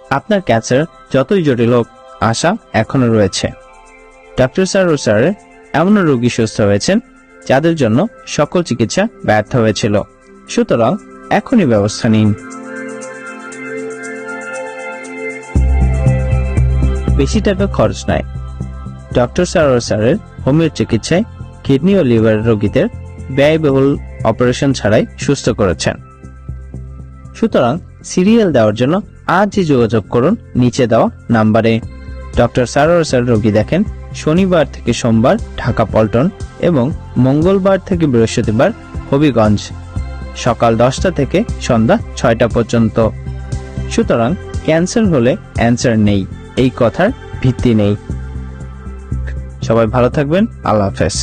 আপনার ক্যান্সার যতই জটিল হোক, আশা এখনো রয়েছে। ডক্টর সারোয়ার স্যারের এমন রোগী সুস্থ হয়েছেন যাদের জন্য সকল চিকিৎসা ব্যর্থ হয়েছিল। সুতরাং এখনই ব্যবস্থা নিন। বেশি টাকা খরচ নয়। ডক্টর সারোয়ার স্যারের হোমিও চিকিৎসায় কিডনি ও লিভার রোগীদের ব্যয়বহুল অপারেশন ছাড়াই সুস্থ করেছেন। সুতরাং সিরিয়াল দেওয়ার জন্য আজই যোগাযোগ করুন নিচে দেওয়া নাম্বারে। ডক্টর সারোয়ার স্যার রোগী দেখেন শনিবার থেকে সোমবার ঢাকা পল্টন এবং মঙ্গলবার থেকে বৃহস্পতিবার হবিগঞ্জ, সকাল 10টা থেকে সন্ধ্যা 6টা পর্যন্ত। সুতরাং ক্যান্সার হলে অ্যান্সার নেই, এই কথার ভিত্তি নেই। সবাই ভালো থাকবেন। আল্লাহ হাফেজ।